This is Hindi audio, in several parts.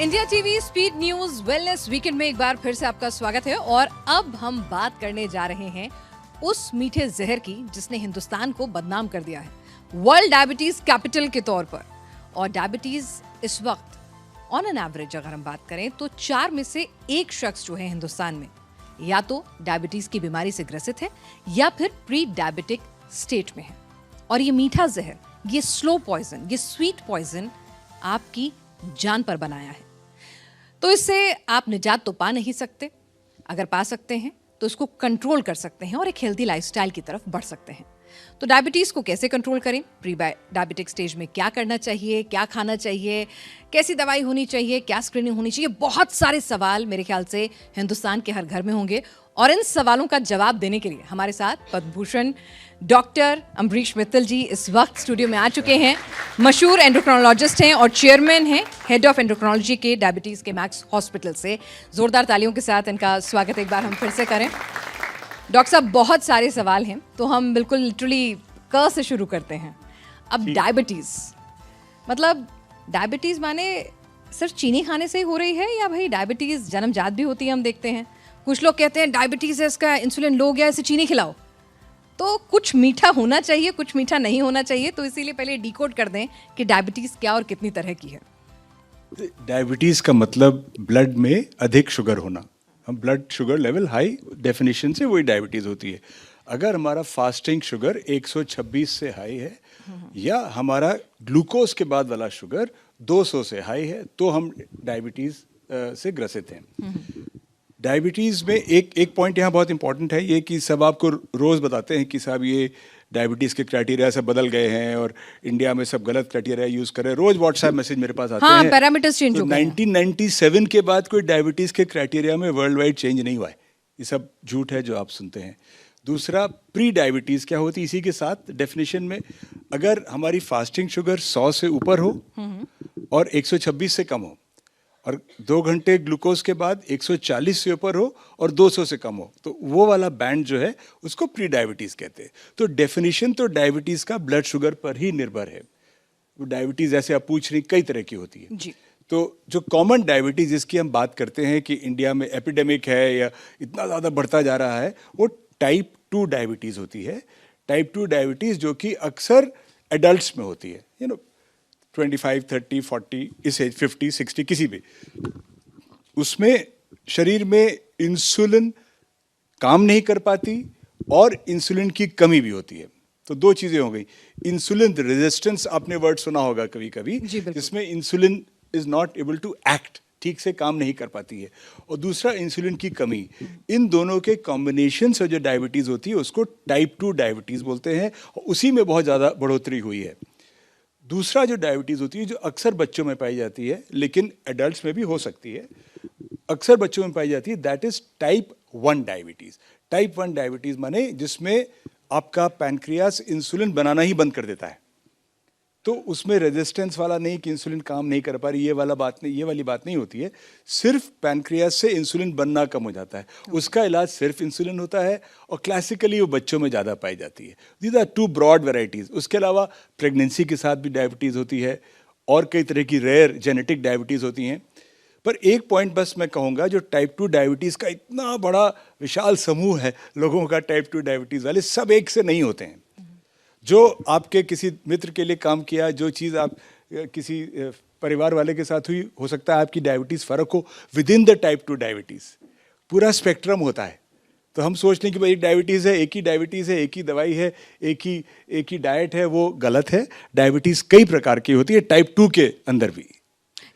India TV speed news wellness weekend में एक बार फिर से आपका स्वागत है। और अब हम बात करने जा रहे हैं उस मीठे जहर की जिसने हिंदुस्तान को बदनाम कर दिया है वर्ल्ड डायबिटीज कैपिटल के तौर पर। और डायबिटीज इस वक्त ऑन एन एवरेज अगर हम बात करें तो 4 में से 1 शख्स जो है हिंदुस्तान में या तो डायबिटीज की बीमारी से ग्रसित है या फिर प्री डायबिटिक स्टेट में है। और ये मीठा जहर, ये स्लो पॉइजन, ये स्वीट पॉइजन आपकी जान पर बनाया है। तो इससे आप निजात तो पा नहीं सकते, अगर पा सकते हैं तो इसको कंट्रोल कर सकते हैं और एक हेल्दी लाइफस्टाइल की तरफ बढ़ सकते हैं। तो डायबिटीज को कैसे कंट्रोल करें, प्री डायबिटिक स्टेज में क्या करना चाहिए, क्या खाना चाहिए, कैसी दवाई होनी चाहिए, क्या स्क्रीनिंग होनी चाहिए, बहुत सारे सवाल मेरे ख्याल से हिंदुस्तान के हर घर में होंगे। और इन सवालों का जवाब देने के लिए हमारे साथ पद्म भूषण डॉक्टर अम्बरीश मित्तल जी इस वक्त स्टूडियो में आ चुके हैं। मशहूर एंडोक्रोनोलॉजिस्ट हैं और चेयरमैन हैं हेड ऑफ एंडोक्रोनोलॉजी के डायबिटीज के मैक्स हॉस्पिटल से। जोरदार तालियों के साथ इनका स्वागत एक बार हम फिर से करें। डॉक्टर साहब, बहुत सारे सवाल हैं तो हम बिल्कुल लिटरली क से शुरू करते हैं। अब डायबिटीज मतलब डायबिटीज माने सिर्फ चीनी खाने से ही हो रही है या भाई डायबिटीज जन्मजात भी होती है? हम देखते हैं कुछ लोग कहते हैं डायबिटीज है, इसका इंसुलिन लो गया, इसे चीनी खिलाओ। तो कुछ मीठा होना चाहिए, कुछ मीठा नहीं होना चाहिए। तो इसीलिए पहले डिकोड कर दें कि डायबिटीज क्या और कितनी तरह की है। डायबिटीज का मतलब ब्लड में अधिक शुगर होना। हम blood sugar level high definition से वही डायबिटीज होती है। अगर हमारा फास्टिंग शुगर 126 से हाई है या हमारा ग्लूकोज के बाद वाला शुगर 200 से हाई है तो हम डायबिटीज से ग्रसित हैं। डायबिटीज़ में एक पॉइंट यहाँ बहुत इंपॉर्टेंट है ये कि सब आपको रोज़ बताते हैं कि साहब ये डायबिटीज़ के क्राइटेरिया सब बदल गए हैं और इंडिया में सब गलत क्राइटेरिया यूज़ कर रहे हैं। रोज़ व्हाट्सएप मैसेज मेरे पास आते हैं। पैरामीटर्स चेंज हो गए। 1997 के बाद कोई डायबिटीज़ के क्राइटेरिया में वर्ल्ड वाइड चेंज नहीं हुआ है। ये सब झूठ है जो आप सुनते हैं। दूसरा, प्री डायबिटीज़ क्या होती है इसी के साथ डेफिनेशन में, अगर हमारी फास्टिंग शुगर 100 से ऊपर हो और 126 से कम हो और 2 घंटे ग्लूकोज के बाद 140 से ऊपर हो और 200 से कम हो, तो वो वाला बैंड जो है उसको प्री डायबिटीज़ कहते हैं। तो डेफिनेशन तो डायबिटीज़ का ब्लड शुगर पर ही निर्भर है। वो डायबिटीज़ ऐसे आप पूछ रही कई तरह की होती है जी। तो जो कॉमन डायबिटीज़ जिसकी हम बात करते हैं कि इंडिया में एपिडेमिक है या इतना ज़्यादा बढ़ता जा रहा है, वो टाइप 2 डायबिटीज़ होती है। टाइप 2 डायबिटीज़ जो कि अक्सर एडल्ट्स में होती है, 25, 30, 40, इस एज 50, 60 किसी भी, उसमें शरीर में इंसुलिन काम नहीं कर पाती और इंसुलिन की कमी भी होती है। तो 2 चीज़ें हो गई। इंसुलिन रेजिस्टेंस, आपने वर्ड सुना होगा कभी कभी, जिसमें insulin is not able to act, ठीक से काम नहीं कर पाती है। और दूसरा इंसुलिन की कमी। इन दोनों के कॉम्बिनेशन से जो डायबिटीज़ होती है उसको टाइप 2 डायबिटीज़ बोलते हैं और उसी में बहुत ज़्यादा बढ़ोतरी हुई है। दूसरा जो डायबिटीज़ होती है जो अक्सर बच्चों में पाई जाती है लेकिन एडल्ट्स में भी हो सकती है, अक्सर बच्चों में पाई जाती है, that is type 1 diabetes. Type 1 diabetes माने जिसमें आपका पैनक्रियास इंसुलिन बनाना ही बंद कर देता है। तो उसमें रेजिस्टेंस वाला नहीं कि इंसुलिन काम नहीं कर पा रही, ये वाली बात नहीं होती है। सिर्फ पैनक्रियास से इंसुलिन बनना कम हो जाता है, उसका इलाज सिर्फ इंसुलिन होता है और क्लासिकली वो बच्चों में ज़्यादा पाई जाती है। These are 2 broad varieties. उसके अलावा प्रेगनेंसी के साथ भी डायबिटीज़ होती है और कई तरह की रेयर जेनेटिक डायबिटीज़ होती हैं। पर एक पॉइंट बस मैं कहूँगा, जो टाइप 2 डायबिटीज़ का इतना बड़ा विशाल समूह है लोगों का, टाइप 2 डायबिटीज़ वाले सब एक से नहीं होते हैं। जो आपके किसी मित्र के लिए काम किया, जो चीज़ आप किसी परिवार वाले के साथ हुई, हो सकता है आपकी डायबिटीज़ फ़र्क हो। With in the type 2 diabetes पूरा स्पेक्ट्रम होता है। तो हम सोच लें कि भाई एक डायबिटीज़ है, एक ही डायबिटीज़ है, एक ही दवाई है, एक ही डाइट है, वो गलत है। डायबिटीज़ कई प्रकार की होती है, टाइप 2 के अंदर भी।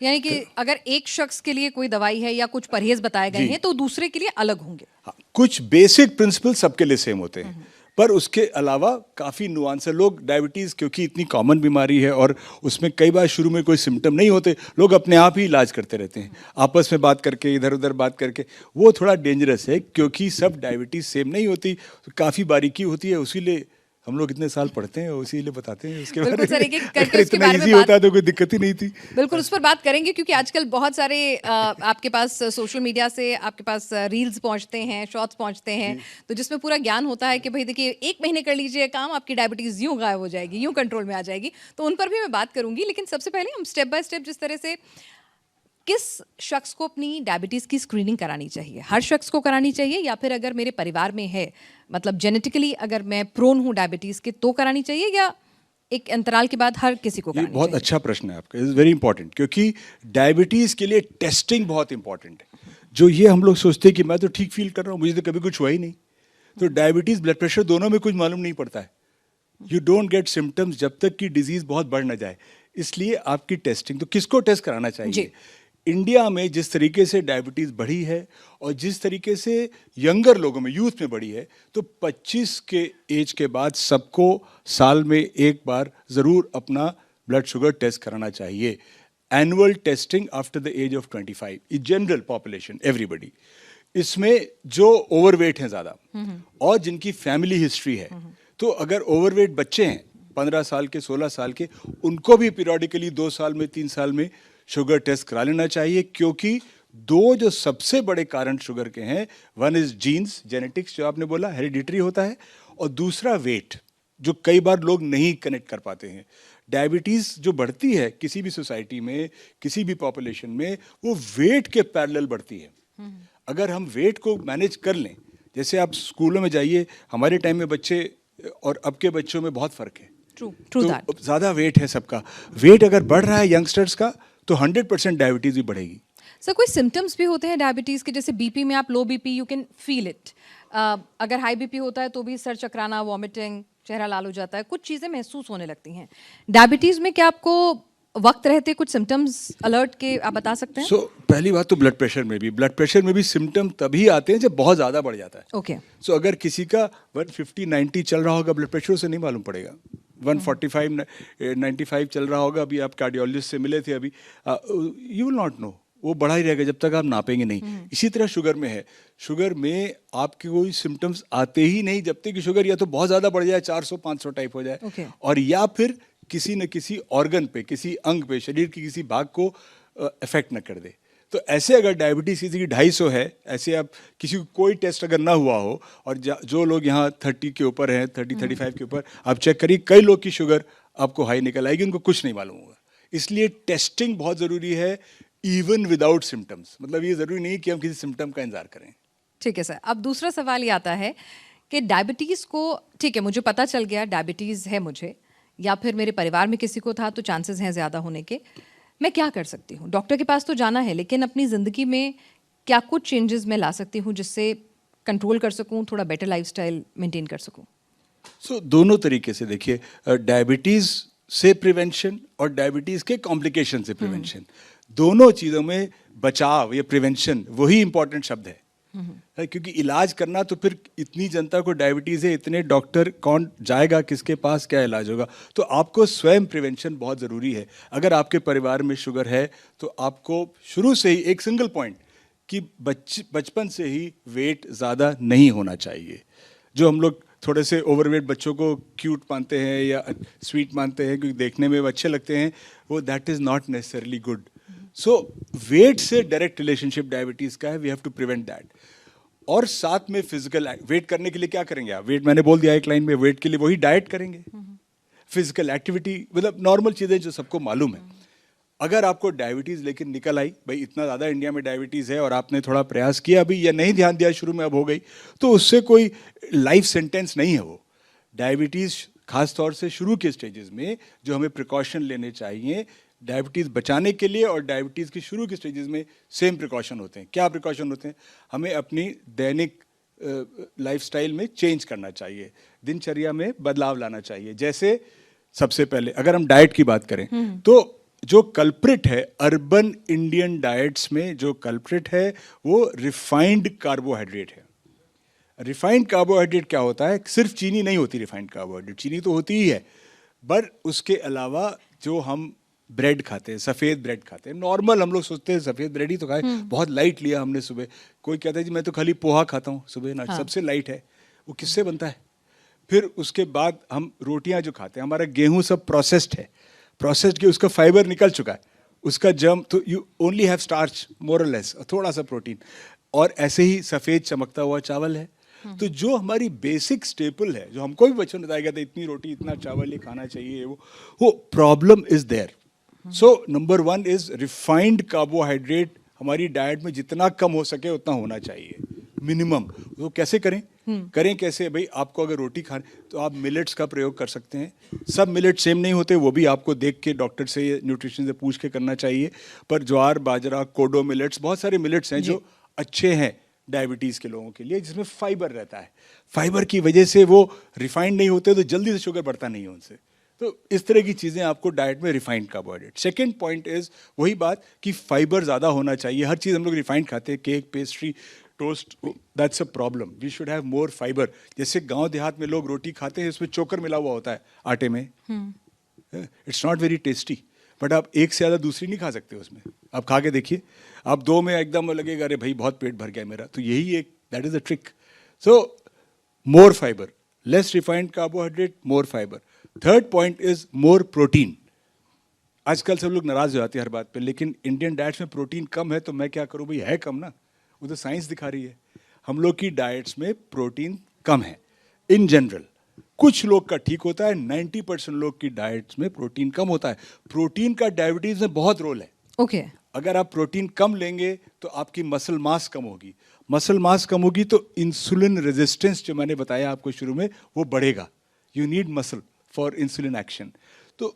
यानी कि अगर एक शख्स के लिए कोई दवाई है या कुछ परहेज बताए गए हैं तो दूसरे के लिए अलग होंगे। हाँ, कुछ बेसिक प्रिंसिपल सबके लिए सेम होते हैं पर उसके अलावा काफ़ी नुआंस है। लोग डायबिटीज़ क्योंकि इतनी कॉमन बीमारी है और उसमें कई बार शुरू में कोई सिम्टम नहीं होते, लोग अपने आप ही इलाज करते रहते हैं आपस में बात करके, इधर उधर बात करके। वो थोड़ा डेंजरस है क्योंकि सब डायबिटीज़ सेम नहीं होती, तो काफ़ी बारीकी होती है। उसीलिए हम लोग इतने साल पढ़ते हैं, इसीलिए बताते हैं उसके बारे में। इतना ईजी होता तो कोई दिक्कत ही नहीं थी। बिल्कुल उस पर बात करेंगे क्योंकि आजकल बहुत सारे आपके पास सोशल मीडिया से आपके पास रील्स पहुंचते हैं, शॉर्ट्स पहुंचते हैं, तो जिसमें पूरा ज्ञान होता है कि भाई देखिए 1 महीने कर लीजिए काम, आपकी डायबिटीज यूं गायब हो जाएगी, यूं कंट्रोल में आ जाएगी। तो उन पर भी मैं बात करूंगी, लेकिन सबसे पहले हम स्टेप बाय स्टेप जिस तरह से किस शख्स को अपनी डायबिटीज़ की स्क्रीनिंग करानी चाहिए? हर शख्स को करानी चाहिए या फिर अगर मेरे परिवार में है, मतलब जेनेटिकली अगर मैं प्रोन हूँ डायबिटीज़ के तो करानी चाहिए, या एक अंतराल के बाद हर किसी को ये करानी बहुत चाहिए? अच्छा प्रश्न है आपका, इज वेरी इंपॉर्टेंट, क्योंकि डायबिटीज़ के लिए टेस्टिंग बहुत इंपॉर्टेंट है। जो ये हम लोग सोचते हैं कि मैं तो ठीक फील कर रहा हूँ, मुझे तो कभी कुछ हुआ ही नहीं, तो डायबिटीज़ ब्लड प्रेशर दोनों में कुछ मालूम नहीं पड़ता है। यू डोंट गेट सिम्टम्स जब तक कि डिजीज़ बहुत बढ़ ना जाए। इसलिए आपकी टेस्टिंग, तो किसको टेस्ट कराना जी। चाहिए? इंडिया में जिस तरीके से डायबिटीज़ बढ़ी है और जिस तरीके से यंगर लोगों में, यूथ में बढ़ी है, तो 25 के एज के बाद सबको साल में एक बार ज़रूर अपना ब्लड शुगर टेस्ट कराना चाहिए। Annual testing after the age of 25, the general population, everybody. इसमें जो ओवरवेट हैं ज़्यादा और जिनकी फैमिली हिस्ट्री है, तो अगर ओवरवेट बच्चे हैं 15 साल के, 16 साल के, उनको भी पीरियडिकली 2 साल में, 3 साल में शुगर टेस्ट करा लेना चाहिए, क्योंकि दो जो सबसे बड़े कारण शुगर के हैं, वन इज जीन्स, जेनेटिक्स जो आपने बोला, हेरिडिटरी होता है, और दूसरा वेट, जो कई बार लोग नहीं कनेक्ट कर पाते हैं। डायबिटीज़ जो बढ़ती है किसी भी सोसाइटी में, किसी भी पॉपुलेशन में, वो वेट के पैरेलल बढ़ती है। अगर हम वेट को मैनेज कर लें, जैसे आप स्कूलों में जाइए, हमारे टाइम में बच्चे और अब के बच्चों में बहुत फ़र्क है। ट्रू तो दैट। ज़्यादा वेट है सबका, वेट अगर बढ़ रहा है यंगस्टर्स का, तो 100% डायबिटीज़ भी बढ़ेगी। सर, कोई सिम्टम्स भी होते हैं डायबिटीज़ के, जैसे बीपी में आप लो BP you can feel it, अगर हाई बीपी होता है तो भी सर चकराना, वॉमिटिंग, चेहरा लाल हो जाता है, कुछ चीज़ें महसूस होने लगती हैं। डायबिटीज़ में क्या आपको वक्त रहते कुछ सिम्टम्स अलर्ट के आप बता सकते हैं? पहली बात तो ब्लड प्रेशर में भी सिम्टम तभी आते हैं जब बहुत ज़्यादा बढ़ जाता है। ओके। अगर किसी का 150-90 चल रहा होगा ब्लड प्रेशर, उसे नहीं मालूम पड़ेगा। 145-95 चल रहा होगा, अभी आप कार्डियोलॉजिस्ट से मिले थे अभी, यू विल नॉट नो, वो बढ़ा ही रहेगा जब तक आप नापेंगे नहीं। इसी तरह शुगर में है, शुगर में आपके कोई सिम्टम्स आते ही नहीं जब तक कि शुगर या तो बहुत ज़्यादा बढ़ जाए, 400-500 टाइप हो जाए, Okay. और या फिर किसी न किसी ऑर्गन पे, किसी अंग पे, शरीर के किसी भाग को अफेक्ट न कर दे। तो ऐसे अगर डायबिटीज़ किसी की 250 है, ऐसे आप किसी को कोई टेस्ट अगर ना हुआ हो, और जो लोग यहाँ 30 के ऊपर हैं, 30-35 के ऊपर, आप चेक करिए, कई लोग की शुगर आपको हाई निकल आएगी, उनको कुछ नहीं मालूम होगा। इसलिए टेस्टिंग बहुत ज़रूरी है, इवन विदाउट सिम्टम्स। मतलब ये ज़रूरी नहीं कि हम किसी सिम्टम का इंतजार करें। ठीक है सर। अब दूसरा सवाल ये आता है कि डायबिटीज़ को, ठीक है मुझे पता चल गया डायबिटीज़ है मुझे, या फिर मेरे परिवार में किसी को था, तो चांसेस हैं ज़्यादा होने के, मैं क्या कर सकती हूँ? डॉक्टर के पास तो जाना है, लेकिन अपनी ज़िंदगी में क्या कुछ चेंजेस मैं ला सकती हूँ जिससे कंट्रोल कर सकूँ, थोड़ा बेटर लाइफस्टाइल मेंटेन कर सकूँ? दोनों तरीके से देखिए, डायबिटीज़ से प्रिवेंशन और डायबिटीज़ के कॉम्प्लिकेशन से प्रिवेंशन, दोनों चीज़ों में बचाव या प्रिवेंशन वही इंपॉर्टेंट शब्द है, क्योंकि इलाज करना, तो फिर इतनी जनता को डायबिटीज़ है, इतने डॉक्टर, कौन जाएगा, किसके पास क्या इलाज होगा? तो आपको स्वयं प्रिवेंशन बहुत ज़रूरी है। अगर आपके परिवार में शुगर है, तो आपको शुरू से ही एक सिंगल पॉइंट, कि बचपन से ही वेट ज़्यादा नहीं होना चाहिए। जो हम लोग थोड़े से ओवरवेट बच्चों को क्यूट मानते हैं या स्वीट मानते हैं, क्योंकि देखने में वो अच्छे लगते हैं, वो that is not necessarily good. Weight से डायरेक्ट रिलेशनशिप डायबिटीज़ का है, we have to prevent that. और साथ में फिजिकल वेट करने के लिए क्या करेंगे आप? वेट मैंने बोल दिया एक लाइन में, वेट के लिए वही डाइट करेंगे, फिजिकल एक्टिविटी, मतलब नॉर्मल चीज़ें जो सबको मालूम है। अगर आपको डायबिटीज़ लेकिन निकल आई, भाई इतना ज़्यादा इंडिया में डायबिटीज़ है, और आपने थोड़ा प्रयास किया अभी, या नहीं ध्यान दिया शुरू में, अब हो गई, तो उससे कोई लाइफ सेंटेंस नहीं है वो। डायबिटीज़ खास तौर से शुरू के स्टेजेस में जो हमें प्रिकॉशन लेने चाहिए डायबिटीज़ बचाने के लिए, और डायबिटीज़ के शुरू के स्टेजेस में सेम प्रिकॉशन होते हैं। क्या प्रिकॉशन होते हैं? हमें अपनी दैनिक लाइफस्टाइल में चेंज करना चाहिए, दिनचर्या में बदलाव लाना चाहिए। जैसे सबसे पहले अगर हम डाइट की बात करें, तो जो कल्प्रिट है अर्बन इंडियन डाइट्स में, जो कल्प्रिट है वो रिफाइंड कार्बोहाइड्रेट है। रिफाइंड कार्बोहाइड्रेट क्या होता है? सिर्फ चीनी नहीं होती रिफाइंड कार्बोहाइड्रेट, चीनी तो होती ही है, पर उसके अलावा जो हम ब्रेड खाते हैं, सफ़ेद ब्रेड खाते हैं, नॉर्मल हम लोग सोचते हैं सफ़ेद ब्रेड ही तो खाए, बहुत लाइट लिया हमने सुबह। कोई कहता है जी मैं तो खाली पोहा खाता हूँ सुबह ना, सबसे लाइट है। वो किससे बनता है? फिर उसके बाद हम रोटियां जो खाते हैं, हमारा गेहूं सब प्रोसेस्ड है, प्रोसेस्ड के उसका फाइबर निकल चुका है, उसका जर्म, तो यू ओनली हैव स्टार्च मोर और लेस, थोड़ा सा प्रोटीन। और ऐसे ही सफ़ेद चमकता हुआ चावल है। तो जो हमारी बेसिक स्टेपल है, जो हमको भी बचपन बताया गया था, इतनी रोटी इतना चावल ये खाना चाहिए, वो problem is there. So number 1 is refined carbohydrate हमारी डाइट में जितना कम हो सके उतना होना चाहिए मिनिमम। तो कैसे करें? करें कैसे भाई? आपको अगर रोटी खानी तो आप मिलेट्स का प्रयोग कर सकते हैं। सब मिलेट सेम नहीं होते, वो भी आपको देख के डॉक्टर से, न्यूट्रिशन से पूछ के करना चाहिए। पर ज्वार, बाजरा, कोडो मिलेट्स, बहुत सारे मिलेट्स हैं जो अच्छे हैं डायबिटीज़ के लोगों के लिए, जिसमें फाइबर रहता है। फाइबर की वजह से वो रिफाइंड नहीं होते तो जल्दी से शुगर बढ़ता नहीं है उनसे। तो इस तरह की चीज़ें आपको डाइट में refined carbohydrate. Second point is वही बात कि फाइबर ज़्यादा होना चाहिए। हर चीज़ हम लोग रिफाइंड खाते हैं, cake, pastry, toast, that's a problem. We should have more fibre. जैसे गांव देहात में लोग रोटी खाते हैं, उसमें चोकर मिला हुआ होता है आटे में, it's not very tasty. But आप एक से ज़्यादा दूसरी नहीं खा सकते उसमें। आप खा के देखिए, आप 2 में एकदम लगेगा अरे भाई बहुत पेट भर गया मेरा। तो यही एक, that is a trick. So more fibre, less refined carbohydrate, more fibre. Third point is more protein. आजकल सब लोग नाराज हो जाते हैं हर बात पे, लेकिन इंडियन डाइट्स में प्रोटीन कम है तो मैं क्या करूं भाई? है कम ना, वो तो साइंस दिखा रही है। हम लोग की डाइट्स में प्रोटीन कम है इन जनरल। कुछ लोग का ठीक होता है, 90% लोग की डाइट्स में प्रोटीन कम होता है। प्रोटीन का डायबिटीज में बहुत रोल है। ओके। अगर आप प्रोटीन कम लेंगे तो आपकी मसल मास कम होगी। मसल मास कम होगी तो इंसुलिन रेजिस्टेंस, जो मैंने बताया आपको शुरू में, वो बढ़ेगा। You need muscle for insulin action. तो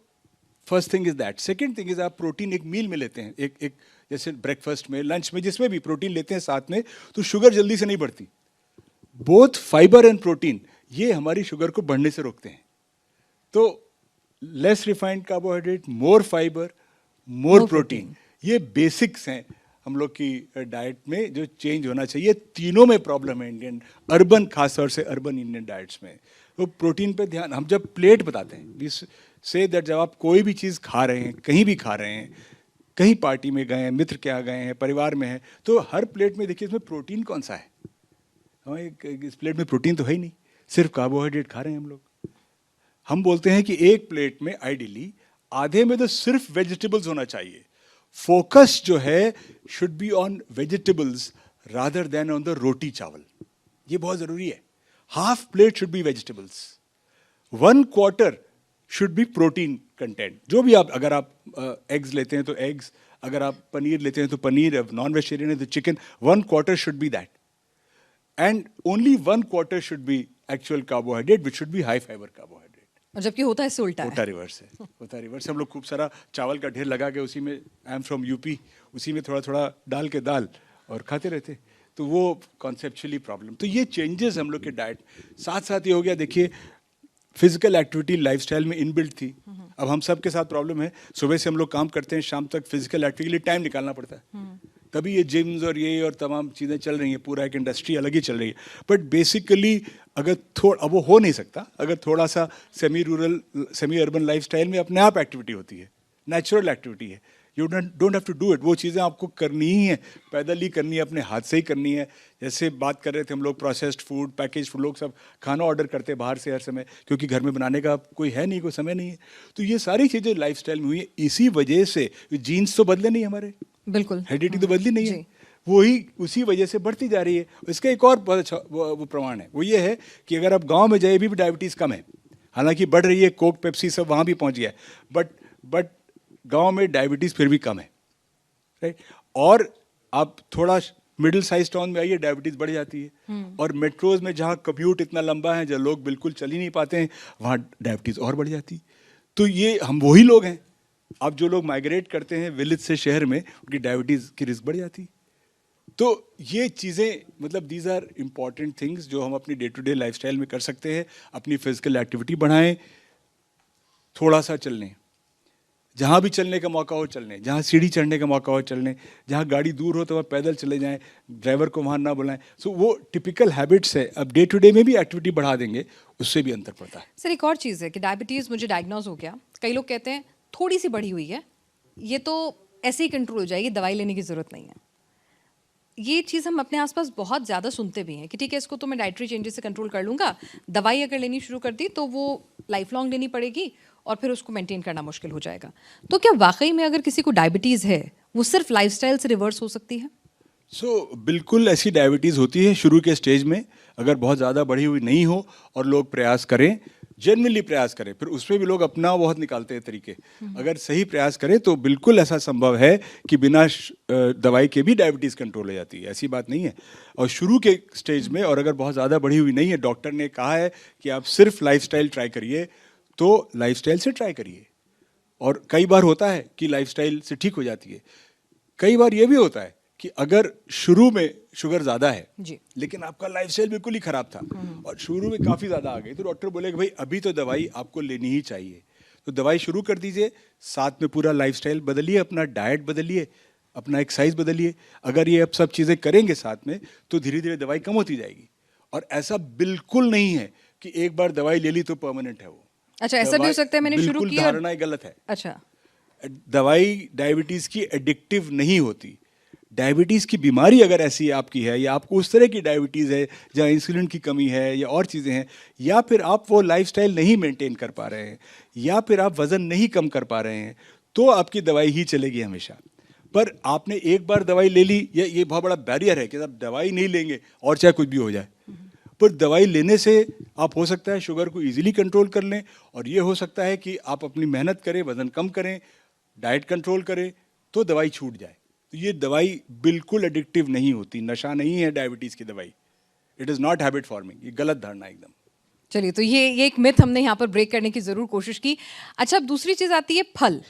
first thing is that. Second thing is आप प्रोटीन एक मील में लेते हैं, एक जैसे ब्रेकफास्ट में, लंच में, जिसमें भी प्रोटीन लेते हैं साथ में, तो शुगर जल्दी से नहीं बढ़ती। बोथ फाइबर एंड प्रोटीन ये हमारी शुगर को बढ़ने से रोकते हैं। तो लेस रिफाइंड कार्बोहाइड्रेट, मोर फाइबर, मोर प्रोटीन, ये बेसिक्स हैं हम लोग की डाइट में जो चेंज होना चाहिए। तीनों में प्रॉब्लम है इंडियन, अर्बन, खासतौर से अर्बन इंडियन डाइट्स में। तो प्रोटीन पे ध्यान, हम जब प्लेट बताते हैं, से दैट जब आप कोई भी चीज़ खा रहे हैं, कहीं भी खा रहे हैं, कहीं पार्टी में गए हैं, मित्र के यहाँ गए हैं, परिवार में हैं, तो हर प्लेट में देखिए इसमें प्रोटीन कौन सा है? हमारे इस प्लेट में प्रोटीन तो है ही नहीं, सिर्फ कार्बोहाइड्रेट खा रहे हैं हम लोग। हम बोलते हैं कि एक प्लेट में आइडियली आधे में तो सिर्फ वेजिटेबल्स होना चाहिए। फोकस जो है should be on vegetables rather than on the roti chawal. ये बहुत जरूरी है। Half plate should be vegetables, 1/4 should be protein content. जो भी आप, अगर आप एग्स लेते हैं तो एग्स, अगर आप पनीर लेते हैं तो पनीर, नॉन वेजिटेरियन है तो chicken, 1/4 should B that. And only 1/4 should B actual carbohydrate, which should be high fibre carbohydrate. और जबकि होता है इससे उल्टा है। होता रिवर्स है, होता रिवर्स है। हम लोग खूब सारा चावल का ढेर लगा के उसी में, आई एम फ्रॉम यूपी, उसी में थोड़ा थोड़ा डाल के दाल और खाते रहते। तो वो कॉन्सेप्चुअली प्रॉब्लम। तो ये चेंजेस हम लोग के डाइट, साथ साथ ये हो गया। देखिए फिजिकल एक्टिविटी लाइफस्टाइल में इनबिल्ट थी। अब हम सब के साथ प्रॉब्लम है, सुबह से हम लोग काम करते हैं, शाम तक फिजिकल एक्टिविटी के लिए टाइम निकालना पड़ता है। तभी ये जिम्स और ये और तमाम चीज़ें चल रही हैं, पूरा एक इंडस्ट्री अलग ही चल रही है। बट बेसिकली अगर थोड़ा, अब वो हो नहीं सकता अगर थोड़ा सा semi rural, semi urban lifestyle में अपने आप एक्टिविटी होती है, नेचुरल एक्टिविटी है। You don't have to do it. वो चीज़ें आपको करनी ही है, पैदल ही करनी है, अपने हाथ से ही करनी है। जैसे बात कर रहे थे हम लोग, प्रोसेस्ड फूड, पैकेज फूड, लोग सब खाना ऑर्डर करते हैं बाहर से हर समय, क्योंकि घर में बनाने का कोई है नहीं, कोई समय नहीं है। तो ये सारी चीज़ें लाइफस्टाइल में हुई है। इसी वजह से जीन्स तो बदले नहीं हमारे, बिल्कुल, हेरिडिटी तो बदली नहीं है, वही उसी वजह से बढ़ती जा रही है। इसका एक और बहुत अच्छा वो प्रमाण है, वो ये है कि अगर आप गांव में जाए भी डायबिटीज़ कम है, हालांकि बढ़ रही है, कोक, पेप्सी सब वहाँ भी पहुँच गया है, बट गांव में डायबिटीज़ फिर भी कम है, राइट। और आप थोड़ा मिडिल साइज टाउन में आइए, डायबिटीज़ बढ़ जाती है। और मेट्रोज में जहाँ कम्यूट इतना लंबा है, जहाँ लोग बिल्कुल चल ही नहीं पाते हैं, वहाँ डायबिटीज़ और बढ़ जाती है। तो ये हम वही लोग हैं, अब जो लोग माइग्रेट करते हैं विलेज से शहर में, उनकी डायबिटीज़ की रिस्क बढ़ जाती है। तो ये चीज़ें, मतलब दीज आर इम्पॉर्टेंट थिंग्स जो हम अपनी डे टू डे लाइफस्टाइल में कर सकते हैं। अपनी फिजिकल एक्टिविटी बढ़ाएं, थोड़ा सा चल लें, जहाँ भी चलने का मौका हो चल लें, जहाँ सीढ़ी चढ़ने का मौका हो चल लें, जहाँ गाड़ी दूर हो तो वहाँ पैदल चले जाएं, ड्राइवर को वहाँ ना बुलाएं। सो वो टिपिकल हैबिट्स है। अब डे टू डे में भी एक्टिविटी बढ़ा देंगे, उससे भी अंतर पड़ता है। सर एक और चीज़ है कि डायबिटीज़ मुझे डायग्नोज हो गया, कई लोग कहते हैं थोड़ी सी बढ़ी हुई है, ये तो ऐसे ही कंट्रोल हो जाएगी, दवाई लेने की ज़रूरत नहीं है। ये चीज़ हम अपने आसपास बहुत ज़्यादा सुनते भी हैं कि ठीक है, इसको तो मैं डाइटरी चेंजेस से कंट्रोल कर लूँगा, दवाई अगर लेनी शुरू कर दी तो वो लाइफ लॉन्ग लेनी पड़ेगी और फिर उसको मेंटेन करना मुश्किल हो जाएगा। तो क्या वाकई में अगर किसी को डायबिटीज़ है, वो सिर्फ लाइफस्टाइल से रिवर्स हो सकती है? बिल्कुल ऐसी डायबिटीज़ होती है शुरू के स्टेज में, अगर बहुत ज़्यादा बढ़ी हुई नहीं हो और लोग प्रयास करें जेन्युइनली प्रयास करें, फिर उसमें भी लोग अपना बहुत निकालते हैं तरीके। अगर सही प्रयास करें तो बिल्कुल ऐसा संभव है कि बिना दवाई के भी डायबिटीज़ कंट्रोल हो जाती है, ऐसी बात नहीं है। और शुरू के स्टेज में, और अगर बहुत ज़्यादा बढ़ी हुई नहीं है, डॉक्टर ने कहा है कि आप सिर्फ लाइफस्टाइल ट्राई करिए, तो लाइफस्टाइल से ट्राई करिए। और कई बार होता है कि लाइफस्टाइल से ठीक हो जाती है। कई बार ये भी होता है कि अगर शुरू में शुगर ज़्यादा है जी। लेकिन आपका लाइफस्टाइल बिल्कुल ही खराब था और शुरू में काफ़ी ज़्यादा आ गई, तो डॉक्टर बोले कि भाई अभी तो दवाई आपको लेनी ही चाहिए, तो दवाई शुरू कर दीजिए, साथ में पूरा लाइफस्टाइल बदलिए, अपना डाइट बदलिए, अपना एक्सरसाइज बदलिए। अगर ये अब सब चीज़ें करेंगे साथ में तो धीरे धीरे दवाई कम होती जाएगी। और ऐसा बिल्कुल नहीं है कि एक बार दवाई ले ली तो परमानेंट है वो। अच्छा, ऐसा भी हो सकता है मैंने शुरू बिल्कुल किया। धारणा गलत है। अच्छा, दवाई डायबिटीज की एडिक्टिव नहीं होती। डायबिटीज की बीमारी अगर ऐसी आपकी है, या आपको उस तरह की डायबिटीज है जहाँ इंसुलिन की कमी है या और चीज़ें हैं, या फिर आप वो लाइफस्टाइल नहीं मेंटेन कर पा रहे हैं, या फिर आप वजन नहीं कम कर पा रहे हैं, तो आपकी दवाई ही चलेगी हमेशा। पर आपने एक बार दवाई ले ली, ये बहुत बड़ा बैरियर है कि आप दवाई नहीं लेंगे और चाहे कुछ भी हो जाए। पर दवाई लेने से आप हो सकता है शुगर को इजीली कंट्रोल कर लें, और ये हो सकता है कि आप अपनी मेहनत करें, वजन कम करें, डाइट कंट्रोल करें, तो दवाई छूट जाए। तो ये दवाई बिल्कुल एडिक्टिव नहीं होती, नशा नहीं है डायबिटीज़ की दवाई। It is not habit forming, ये गलत धारणा एकदम। चलिए, तो ये एक मिथ हमने यहाँ पर ब्रेक करने की ज़रूर कोशिश की। अच्छा, अब दूसरी चीज़ आती है फल।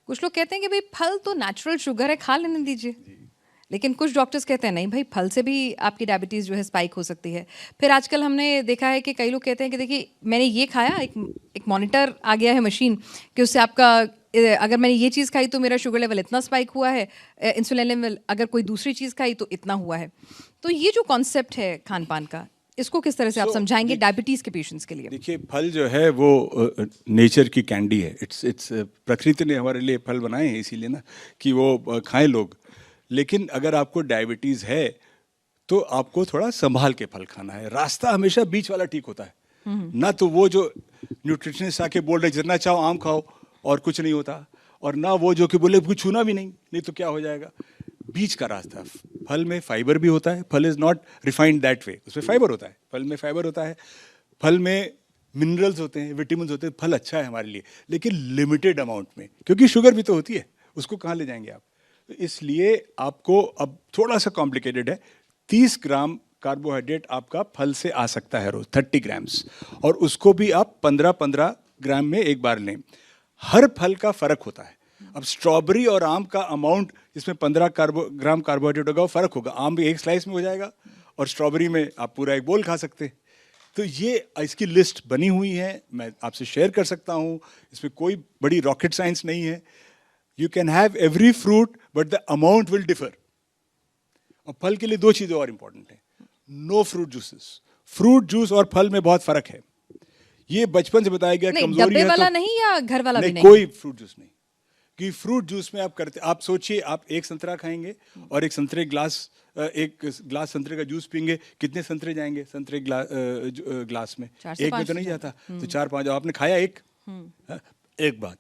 कुछ लोग कहते हैं कि भाई फल तो नेचुरल शुगर है, खा लेने दीजिए। लेकिन कुछ डॉक्टर्स कहते हैं नहीं भाई, फल से भी आपकी डायबिटीज़ जो है स्पाइक हो सकती है। फिर आजकल हमने देखा है कि कई लोग कहते हैं कि देखिए मैंने ये खाया, एक मॉनिटर आ गया है मशीन कि उससे आपका अगर मैंने ये चीज़ खाई तो मेरा शुगर लेवल इतना स्पाइक हुआ है, इंसुलिन लेवल अगर कोई दूसरी चीज़ खाई तो इतना हुआ है। तो ये जो कॉन्सेप्ट है खान पान का, इसको किस तरह से आप समझाएंगे डायबिटीज़ के पेशेंट्स के लिए? देखिए, फल जो है वो नेचर की कैंडी है। इट्स प्रकृति ने हमारे लिए फल बनाए हैं इसीलिए ना कि वो खाएं लोग। लेकिन अगर आपको डायबिटीज़ है तो आपको थोड़ा संभाल के फल खाना है। रास्ता हमेशा बीच वाला ठीक होता है ना। तो वो जो न्यूट्रिशनिस्ट आके बोल रहे जितना चाहो आम खाओ और कुछ नहीं होता, और ना वो जो कि बोले कुछ छूना भी नहीं तो क्या हो जाएगा। बीच का रास्ता। फल में फाइबर भी होता है। फल is not refined that way, उसमें फाइबर होता है। फल में फाइबर होता है, फल में मिनरल्स होते हैं, विटामिन होते हैं। फल अच्छा है हमारे लिए, लेकिन लिमिटेड अमाउंट में, क्योंकि शुगर भी तो होती है, उसको कहाँ ले जाएंगे आप। तो इसलिए आपको अब थोड़ा सा कॉम्प्लिकेटेड है। 30 ग्राम कार्बोहाइड्रेट आपका फल से आ सकता है रोज, 30 ग्राम्स, और उसको भी आप 15-15 ग्राम में एक बार लें। हर फल का फर्क होता है। अब स्ट्रॉबेरी और आम का अमाउंट जिसमें 15 ग्राम कार्बोहाइड्रेट होगा वो फर्क होगा। आम भी एक स्लाइस में हो जाएगा और स्ट्रॉबेरी में आप पूरा एक बोल खा सकते हैं। तो ये इसकी लिस्ट बनी हुई है, मैं आपसे शेयर कर सकता हूँ। इसमें कोई बड़ी रॉकेट साइंस नहीं है। You can have every fruit but the amount will differ. और फल के लिए 2 चीज़ें और इंपॉर्टेंट हैं। No fruit juices. Fruit juice और फल में बहुत फर्क है। ये बचपन से बताया गया कमजोरी डब्बे है वाला तो नहीं या घर वाला भी नहीं? कोई फ्रूट जूस नहीं। कि फ्रूट जूस में आप सोचिए, आप एक संतरा खाएंगे और एक ग्लास संतरे का जूस पीएंगे, कितने संतरे जाएंगे संतरे ग्लास में? 4 से एक में 5 तो नहीं जाता, तो 4-5। आपने खाया एक बात।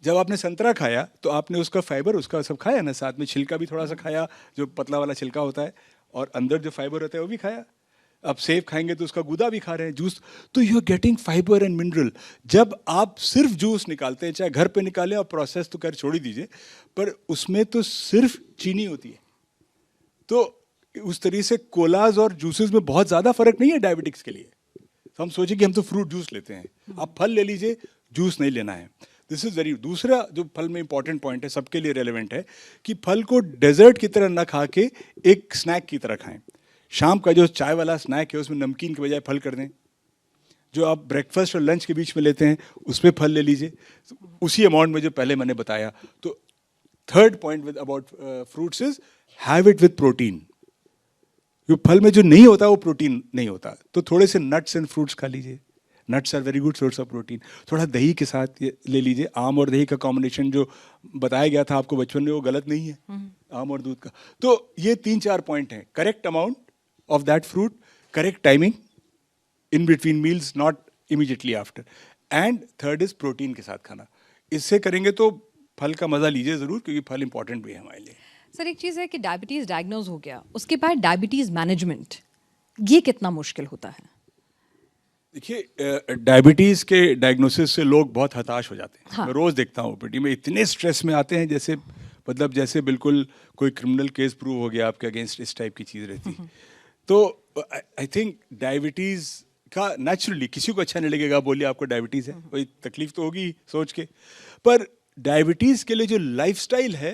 जब आपने संतरा खाया तो आपने उसका फाइबर उसका सब खाया ना, साथ में छिलका भी थोड़ा सा खाया, जो पतला वाला छिलका होता है, और अंदर जो फाइबर होता है वो भी खाया। अब सेब खाएंगे तो उसका गुदा भी खा रहे हैं, जूस। तो you are getting fibre and mineral. जब आप सिर्फ जूस निकालते हैं, चाहे घर पे निकालें और प्रोसेस तो कर छोड़ ही दीजिए, पर उसमें तो सिर्फ चीनी होती है। तो उस तरीके से कोलाज और जूसेस में बहुत ज़्यादा फर्क नहीं है डायबिटिक्स के लिए। तो हम सोचे कि हम तो फ्रूट जूस लेते हैं, आप फल ले लीजिए, जूस नहीं लेना है। This is very. दूसरा जो फल में इंपॉर्टेंट पॉइंट है, सबके लिए रेलेवेंट है, कि फल को डेजर्ट की तरह न खा के एक स्नैक की तरह खाएं। शाम का जो चाय वाला स्नैक है उसमें नमकीन के बजाय फल कर दें। जो आप ब्रेकफास्ट और लंच के बीच में लेते हैं उसमें फल ले लीजिए, उसी अमाउंट में जो पहले मैंने बताया। तो third point with about fruits is have it with protein. जो फल में जो नहीं होता वो प्रोटीन नहीं होता, तो थोड़े से नट्स एंड फ्रूट्स खा लीजिए। Nuts are very good source of protein. थोड़ा दही के साथ ये ले लीजिए। आम और दही का कॉम्बिनेशन जो बताया गया था आपको बचपन में, वो गलत नहीं है, आम और दूध का। तो ये 3-4 पॉइंट हैं। Correct amount of that fruit, correct timing in between meals, not immediately after, and third is protein के साथ खाना। इससे करेंगे तो फल का मजा लीजिए जरूर, क्योंकि फल इंपॉर्टेंट भी है हमारे लिए। सर, एक चीज़ है कि डायबिटीज़ डायग्नोज हो गया, उसके बाद डायबिटीज़ मैनेजमेंट, ये कितना मुश्किल होता है? देखिए, डायबिटीज़ के डायग्नोसिस से लोग बहुत हताश हो जाते हैं। हाँ। मैं रोज़ देखता हूँ ओपीडी में, इतने स्ट्रेस में आते हैं जैसे मतलब जैसे बिल्कुल कोई क्रिमिनल केस प्रूव हो गया आपके अगेंस्ट, इस टाइप की चीज़ रहती है। तो आई थिंक डायबिटीज़ का नेचुरली किसी को अच्छा नहीं लगेगा, बोलिए आपको डायबिटीज़ है, कोई तकलीफ तो होगी ही सोच के। पर डायबिटीज़ के लिए जो लाइफस्टाइल है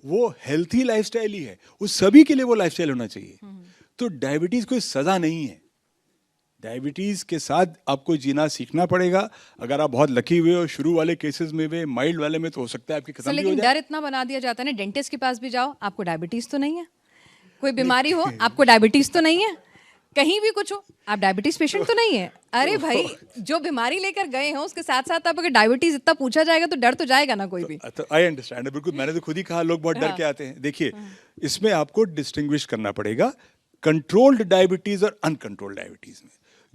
वो हेल्थी लाइफस्टाइल ही है, उस सभी के लिए वो लाइफस्टाइल होना चाहिए। तो डायबिटीज़ कोई सज़ा नहीं है, डायबिटीज़ के साथ आपको जीना सीखना पड़ेगा। अगर आप बहुत लकी हुए और शुरू वाले केसेस में हुए, माइल्ड वाले में, तो हो सकता है आपकी सर खत्म भी हो लेकिन जाए। डर इतना बना दिया जाता है ना, डेंटिस्ट के पास भी जाओ आपको डायबिटीज तो नहीं है, कोई बीमारी हो आपको डायबिटीज तो नहीं है, कहीं भी कुछ हो आप डायबिटीज पेशेंट तो नहीं है। अरे भाई, जो बीमारी लेकर गए हैं उसके साथ साथ आप अगर डायबिटीज इतना पूछा जाएगा तो डर तो जाएगा ना कोई भी। तो आई अंडरस्टैंड, बिल्कुल। मैंने तो खुद ही कहा लोग बहुत डर हाँ। के आते हैं। देखिए, इसमें आपको डिस्टिंग्विश करना पड़ेगा कंट्रोल्ड डायबिटीज़ और अनकंट्रोल्ड डायबिटीज़ में।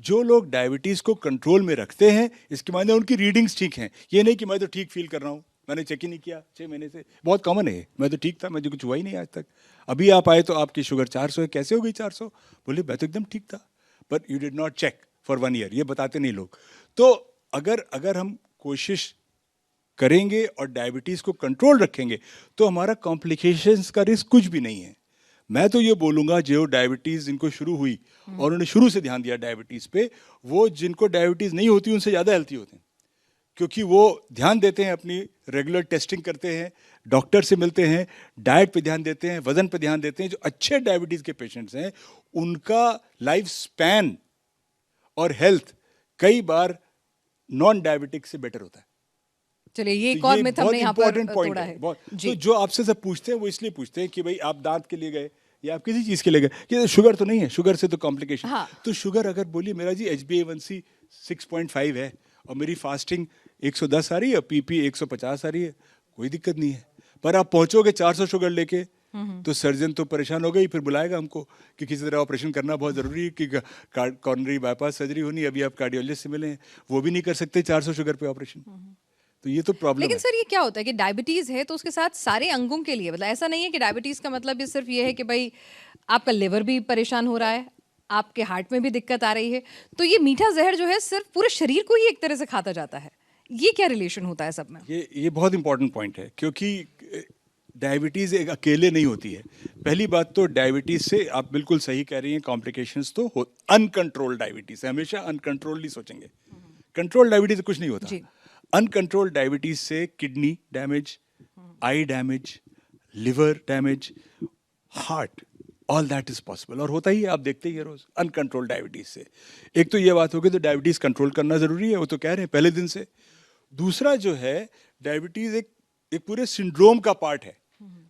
जो लोग डायबिटीज़ को कंट्रोल में रखते हैं, इसके मायने उनकी रीडिंग्स ठीक हैं। ये नहीं कि मैं तो ठीक फील कर रहा हूँ, मैंने चेक ही नहीं किया 6 महीने से। बहुत कॉमन है, मैं तो ठीक था, मुझे कुछ हुआ ही नहीं आज तक। अभी आप आए तो आपकी शुगर 400 है, कैसे हो गई 400? बोले मैं तो एकदम ठीक था, but you did not check for 1 year. ये बताते नहीं लोग। तो अगर हम कोशिश करेंगे और डायबिटीज़ को कंट्रोल रखेंगे तो हमारा कॉम्प्लिकेशंस का रिस्क कुछ भी नहीं है। मैं तो ये बोलूँगा, जो डायबिटीज़ इनको शुरू हुई और उन्होंने शुरू से ध्यान दिया डायबिटीज़ पे, वो जिनको डायबिटीज़ नहीं होती उनसे ज़्यादा हेल्थी होते हैं, क्योंकि वो ध्यान देते हैं, अपनी रेगुलर टेस्टिंग करते हैं, डॉक्टर से मिलते हैं, डाइट पे ध्यान देते हैं, वज़न पे ध्यान देते हैं। जो अच्छे डायबिटीज़ के पेशेंट्स हैं उनका लाइफ स्पैन और हेल्थ कई बार नॉन डायबिटिक से बेटर होता है। चलिए ये एक तो और ये मिथ बहुत हमने यहाँ पर इंपॉर्टेंट पॉइंट तोड़ा है, है बहुत। जी। तो जो आपसे सब पूछते हैं वो इसलिए पूछते हैं कि भाई आप दांत के लिए गए या आप किसी चीज़ के लिए गए, कि शुगर तो नहीं है, शुगर से तो कॉम्प्लिकेशन। हाँ। तो शुगर अगर बोलिए मेरा जी HbA1c 6.5 है और मेरी फास्टिंग 110 आ रही है, PP 150 आ रही है, कोई दिक्कत नहीं है। पर आप पहुंचोगे 400 शुगर लेके, तो सर्जन तो परेशान हो गई, फिर बुलाएगा हमको कि किसी तरह ऑपरेशन करना बहुत ज़रूरी है, कि कॉर्नरी बाईपास सर्जरी होनी, अभी आप कार्डियोलॉजिस्ट से मिले हैं, वो भी नहीं कर सकते 400 शुगर पे ऑपरेशन। तो ये तो प्रॉब्लम लेकिन है। सर ये क्या होता है कि डायबिटीज है तो उसके साथ सारे अंगों के लिए, मतलब ऐसा नहीं है कि डायबिटीज का मतलब ये सिर्फ ये है कि भाई आपका लिवर भी परेशान हो रहा है, आपके हार्ट में भी दिक्कत आ रही है, तो ये मीठा जहर जो है सिर्फ पूरे शरीर को ही एक तरह से खाता जाता है, ये क्या रिलेशन होता है सब में? ये बहुत इंपॉर्टेंट पॉइंट है, क्योंकि डायबिटीज़ एक अकेले नहीं होती है। पहली बात तो डायबिटीज़ से आप बिल्कुल सही कह रही हैं, कॉम्प्लिकेशंस तो हो। अनकंट्रोल्ड डायबिटीज़ है, हमेशा अनकंट्रोल्ड ही सोचेंगे, कंट्रोल डायबिटीज़ से कुछ नहीं होता। जी। अनकंट्रोल्ड डायबिटीज़ से kidney damage, I damage, liver damage, heart, all that is possible, और होता ही है, आप देखते ही है रोज अनकंट्रोल डायबिटीज से। एक तो ये बात होगी, तो डायबिटीज कंट्रोल करना जरूरी है, वो तो कह रहे हैं पहले दिन से। दूसरा जो है, डायबिटीज एक पूरे सिंड्रोम का पार्ट है।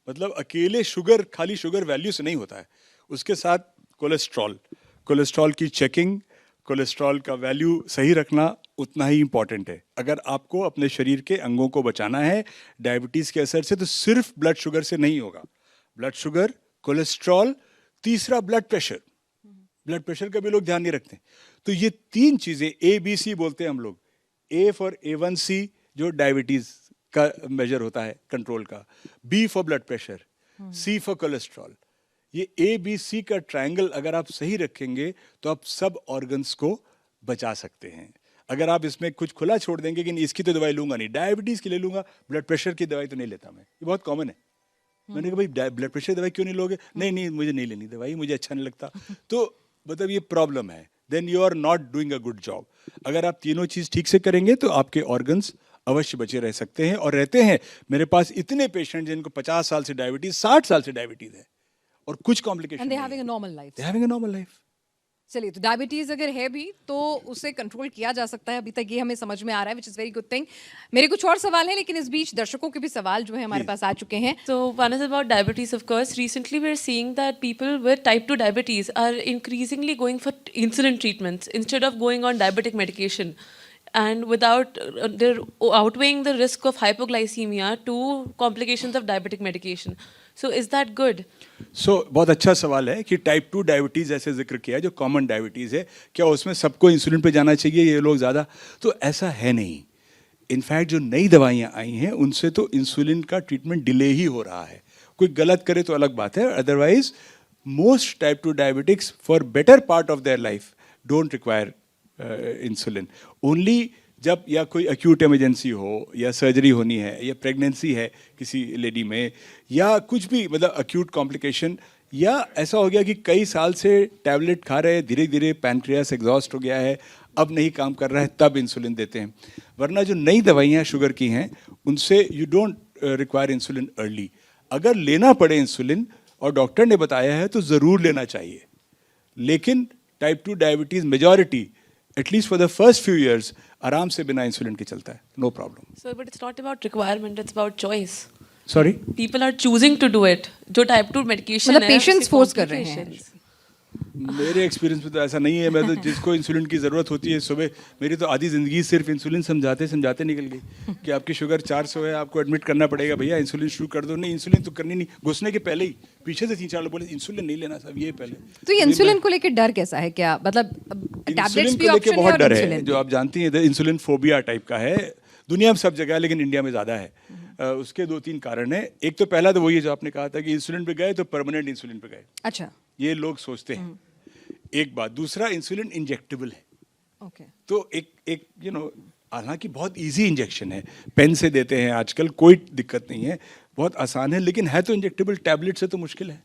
मतलब अकेले शुगर, खाली शुगर वैल्यू से नहीं होता है, उसके साथ कोलेस्ट्रॉल की चेकिंग, कोलेस्ट्रॉल का वैल्यू सही रखना उतना ही इंपॉर्टेंट है। अगर आपको अपने शरीर के अंगों को बचाना है डायबिटीज के असर से, तो सिर्फ ब्लड शुगर से नहीं होगा। ब्लड शुगर, कोलेस्ट्रॉल, तीसरा ब्लड प्रेशर का भी लोग ध्यान नहीं रखते। तो ये 3 चीजें, ABC बोलते हैं हम लोग। A फॉर A1C जो डायबिटीज का मेजर होता है कंट्रोल का, B for blood pressure, C for cholesterol. ये ABC का ट्रायंगल अगर आप सही रखेंगे तो आप सब ऑर्गन्स को बचा सकते हैं। अगर आप इसमें कुछ खुला छोड़ देंगे कि नहीं इसकी तो दवाई लूंगा नहीं, डायबिटीज की ले लूंगा, ब्लड प्रेशर की दवाई तो नहीं लेता मैं, ये बहुत कॉमन है। मैंने कहा भाई ब्लड प्रेशर दवाई क्यों नहीं लोगे? नहीं मुझे नहीं लेनी दवाई, मुझे अच्छा नहीं लगता। तो मतलब ये प्रॉब्लम है, then you are not doing a good job. अगर आप तीनों चीज ठीक से करेंगे तो आपके ऑर्गन्स अवश्य बचे रह सकते हैं, और रहते हैं। मेरे पास इतने पेशेंट जिनको 50 साल से डायबिटीज, 60 साल से डायबिटीज है और कुछ कॉम्प्लिकेशन एंड दे नहीं हैविंग है। A normal life. They're having a normal life. चलिए, तो डायबिटीज अगर है भी तो उसे कंट्रोल किया जा सकता है, अभी तक ये हमें समझ में आ रहा है, which is very good thing. मेरे कुछ और सवाल हैं, लेकिन इस बीच दर्शकों के भी सवाल जो है हमारे पास आ चुके हैं। So one is about diabetes, of course. Recently, we're seeing that people with type 2 diabetes are increasingly going for insulin treatments instead of going on diabetic medication, and without they're outweighing the risk of hypoglycemia to complications of diabetic medication. So is that good? बहुत अच्छा सवाल है कि टाइप 2 डायबिटीज़ ऐसे जिक्र किया है, जो कॉमन डायबिटीज़ है, क्या उसमें सबको इंसुलिन पे जाना चाहिए ये लोग ज़्यादा? तो ऐसा है नहीं। इनफैक्ट जो नई दवाइयाँ आई हैं उनसे तो इंसुलिन का ट्रीटमेंट डिले ही हो रहा है। कोई गलत करे तो अलग बात है, otherwise most type 2 diabetics for better part of their life don't require insulin. Only जब या कोई एक्यूट इमरजेंसी हो या सर्जरी होनी है या प्रेगनेंसी है किसी लेडी में या कुछ भी मतलब एक्यूट कॉम्प्लिकेशन, या ऐसा हो गया कि कई साल से टैबलेट खा रहे हैं, धीरे धीरे पैनक्रियास एग्जॉस्ट हो गया है, अब नहीं काम कर रहा है, तब इंसुलिन देते हैं। वरना जो नई दवाइयाँ शुगर की हैं उनसे you don't require insulin early. अगर लेना पड़े इंसुलिन और डॉक्टर ने बताया है तो ज़रूर लेना चाहिए, लेकिन type 2 diabetes majority at least for the first few years आराम से बिना इंसुलिन के चलता है, no problem. Sir, but it's not about requirement, it's about choice. Sorry, People are choosing to do it. जो type 2 medication मतलब है, patients उसके force कर रहे हैं। complications। मेरे एक्सपीरियंस में तो ऐसा नहीं है। मैं तो जिसको इंसुलिन की ज़रूरत होती है सुबह, मेरी तो आधी ज़िंदगी सिर्फ इंसुलिन समझाते समझाते निकल गई कि आपकी शुगर 400 है, आपको एडमिट करना पड़ेगा, भैया इंसुलिन शुरू कर दो। नहीं, इंसुलिन तो करनी नहीं। घुसने के पहले ही पीछे से 3-4 लोग बोले इंसुलिन नहीं लेना साहब, ये पहले। तो ये इंसुलिन को लेकर डर कैसा है? क्या मतलब टैबलेट्स इंसुलिन भी को लेके ऑप्शन है बहुत और डर है, इंसुलिन जो आप जानती हैं इंसुलिन फोबिया टाइप का है दुनिया में सब जगह है, लेकिन इंडिया में ज़्यादा है। उसके 2-3 कारण हैं। एक तो पहला तो वही है जो आपने कहा था कि इंसुलिन पे गए तो परमानेंट इंसुलिन पे गए, अच्छा, ये लोग सोचते हैं। एक बात, दूसरा इंसुलिन इंजेक्टेबल है, ओके। तो एक हालांकि बहुत इजी इंजेक्शन है, पेन से देते हैं आजकल, कोई दिक्कत नहीं है, बहुत आसान है, लेकिन है तो इंजेक्टेबल, टैबलेट से तो मुश्किल है।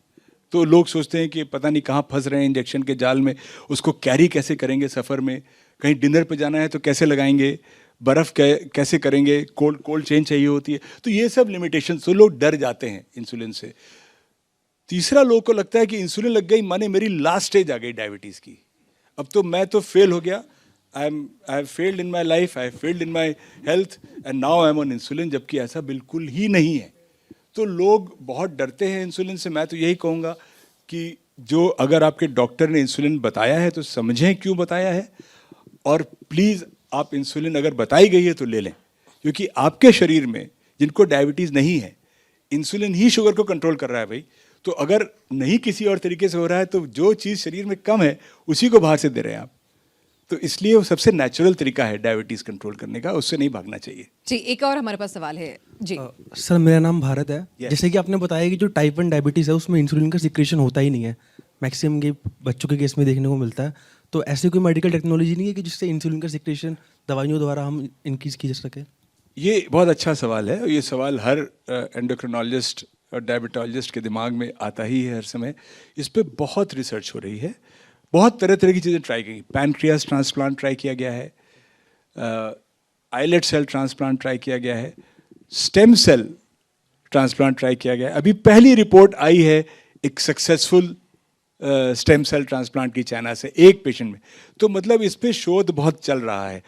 तो लोग सोचते हैं कि पता नहीं कहाँ फंस रहे हैं इंजेक्शन के जाल में, उसको कैरी कैसे करेंगे सफ़र में, कहीं डिनर पे जाना है तो कैसे लगाएंगे, बर्फ़ कैसे करेंगे, कोल्ड चेन चाहिए होती है, तो ये सब लिमिटेशन, तो लोग डर जाते हैं इंसुलिन से। तीसरा, लोगों को लगता है कि इंसुलिन लग गई माने मेरी लास्ट स्टेज आ गई डायबिटीज़ की, अब तो मैं तो फेल हो गया, I have failed in my life, I have failed in my health and now I am on insulin, जबकि ऐसा बिल्कुल ही नहीं है। तो लोग बहुत डरते हैं इंसुलिन से। मैं तो यही कहूँगा कि जो अगर आपके डॉक्टर ने इंसुलिन बताया है तो समझें क्यों बताया है, और प्लीज़ आप इंसुलिन अगर बताई गई है तो ले लें, क्योंकि आपके शरीर में जिनको डायबिटीज़ नहीं है, इंसुलिन ही शुगर को कंट्रोल कर रहा है भाई। तो अगर नहीं किसी और तरीके से हो रहा है तो जो चीज़ शरीर में कम है उसी को बाहर से दे रहे हैं आप। तो इसलिए वो सबसे नेचुरल तरीका है डायबिटीज़ कंट्रोल करने का, उससे नहीं भागना चाहिए। जी, एक और हमारे पास सवाल है जी। सर, मेरा नाम भारत है। Yes. जैसे कि आपने बताया कि जो टाइप 1 डायबिटीज़ है उसमें इंसुलिन का सिक्रेशन होता ही नहीं है, मैक्सिमम के बच्चों के केस में देखने को मिलता है। तो ऐसी कोई मेडिकल टेक्नोलॉजी नहीं है कि जिससे इंसुलिन का सिक्रेशन दवाइयों द्वारा हम इंक्रीज की जा सके? ये बहुत अच्छा सवाल है, और ये सवाल हर एंडोक्रिनोलॉजिस्ट और डायबिटोलॉजिस्ट के दिमाग में आता ही है हर समय। इस पे बहुत रिसर्च हो रही है, बहुत तरह तरह की चीज़ें ट्राई की। पैनक्रियास ट्रांसप्लांट ट्राई किया गया है, आइलेट सेल ट्रांसप्लांट ट्राई किया गया है, स्टेम सेल ट्रांसप्लांट ट्राई किया गया है। अभी पहली रिपोर्ट आई है एक सक्सेसफुल स्टेम सेल ट्रांसप्लांट की चाइना से एक पेशेंट में। तो मतलब इस पे शोध बहुत चल रहा है।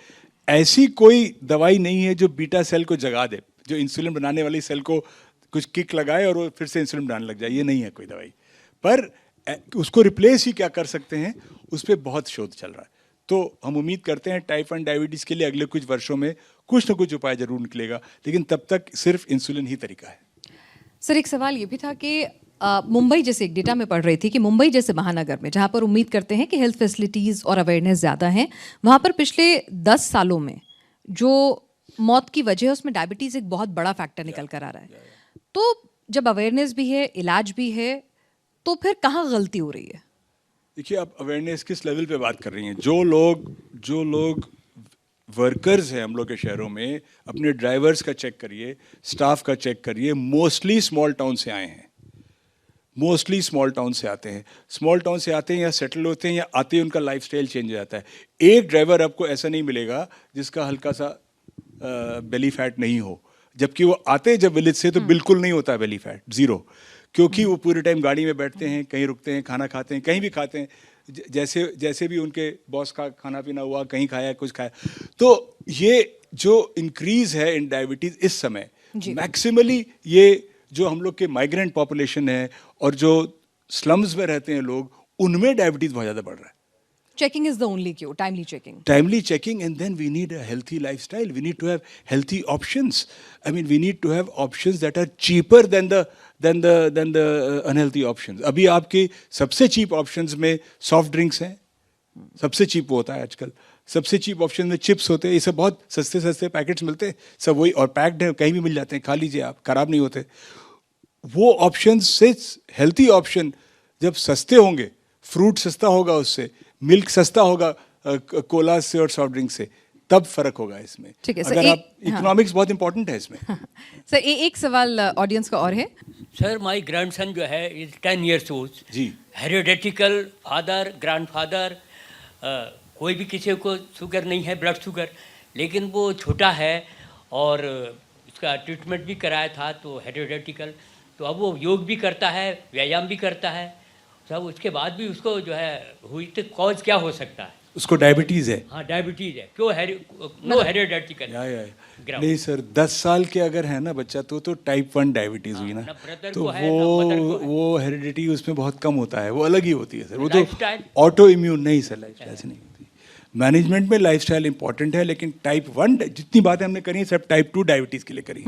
ऐसी कोई दवाई नहीं है जो बीटा सेल को जगा दे, जो इंसुलिन बनाने वाली सेल को कुछ किक लगाए और वो फिर से इंसुलिन बनाने लग जाए, ये नहीं है कोई दवाई। पर उसको रिप्लेस ही क्या कर सकते हैं, उस पर बहुत शोध चल रहा है। तो हम उम्मीद करते हैं टाइप 1 डायबिटीज़ के लिए अगले कुछ वर्षों में कुछ ना कुछ उपाय जरूर निकलेगा, लेकिन तब तक सिर्फ इंसुलिन ही तरीका है। सर, एक सवाल ये भी था कि मुंबई जैसे एक डेटा में पढ़ रही थी कि मुंबई जैसे महानगर में, जहाँ पर उम्मीद करते हैं कि हेल्थ फैसिलिटीज़ और अवेयरनेस ज़्यादा हैं, वहाँ पर पिछले 10 सालों में जो मौत की वजह है उसमें डायबिटीज़ एक बहुत बड़ा फैक्टर निकल कर आ रहा है। तो जब अवेयरनेस भी है, इलाज भी है, तो फिर कहाँ गलती हो रही है? देखिए, आप अवेयरनेस किस लेवल पे बात कर रही हैं? जो लोग वर्कर्स हैं हम लोग के शहरों में, अपने ड्राइवर्स का चेक करिए, स्टाफ का चेक करिए, मोस्टली स्मॉल टाउन से आए हैं, मोस्टली स्मॉल टाउन से आते हैं। स्मॉल टाउन से आते हैं या सेटल होते हैं या आते ही उनका लाइफस्टाइल चेंज हो जाता है। एक ड्राइवर आपको ऐसा नहीं मिलेगा जिसका हल्का सा बेली फैट नहीं हो, जबकि वो आते हैं जब विलेज से तो बिल्कुल नहीं होता बेली फैट, ज़ीरो, क्योंकि वो पूरे टाइम गाड़ी में बैठते हैं, कहीं रुकते हैं, खाना खाते हैं, कहीं भी खाते हैं, जैसे भी उनके बॉस का खाना पीना हुआ, कहीं खाया कुछ खाया। तो ये जो इंक्रीज़ है इन डायबिटीज़ इस समय, मैक्सिमली ये जो हम लोग के माइग्रेंट पॉपुलेशन है और जो स्लम्स में रहते हैं लोग, उनमें डायबिटीज़ बहुत ज़्यादा बढ़ रहा है। Checking is the only cure, timely checking. Timely checking, and then we need a healthy lifestyle. We need to have healthy options. I mean, we need to have options that are cheaper than the unhealthy options. अभी आपके सबसे cheap options में soft drinks हैं, सबसे cheap होता है आजकल। सबसे cheap option में chips होते हैं, ये सब बहुत सस्ते पैकेट्स मिलते हैं, सब वही और पैक्ड हैं, कहीं भी मिल जाते हैं, खा लीजिए आप, खराब नहीं होते। वो ऑप्शन से हेल्थी ऑप्शन जब सस्ते होंगे, फ्रूट सस्ता होगा, उससे मिल्क सस्ता होगा कोला से और सॉफ्ट ड्रिंक से, तब फर्क होगा इसमें। ठीक है सर, अगर आप इकोनॉमिक्स बहुत इंपॉर्टेंट है इसमें। सर एक सवाल ऑडियंस का और है। सर माय ग्रैंडसन जो है इज 10 years old जी। हेरिडेटिकल फादर ग्रैंडफादर, कोई भी किसी को शुगर नहीं है, ब्लड शुगर, लेकिन वो छोटा है और उसका ट्रीटमेंट भी कराया था तो हेरिडेटिकल, तो अब वो योग भी करता है, व्यायाम भी करता है, सब उसके बाद भी उसको जो है हुई, तो कॉज क्या हो सकता है? उसको डायबिटीज है। हाँ डायबिटीज है, क्यों नो हेरिडेटिकल? या। नहीं सर, 10 साल के अगर है ना बच्चा तो टाइप 1 डायबिटीज हुई ना, ब्रदर तो को है, ना मदर को है। वो हेरिडिटी उसमें बहुत कम होता है, वो अलग ही होती है सर। वो तो लाइफस्टाइल? ऑटो इम्यून नहीं सर, लाइफस्टाइल से नहीं होती। मैनेजमेंट में लाइफस्टाइल इंपॉर्टेंट है, लेकिन टाइप 1 जितनी बातें हमने करी है सब टाइप 2 डायबिटीज के लिए करी।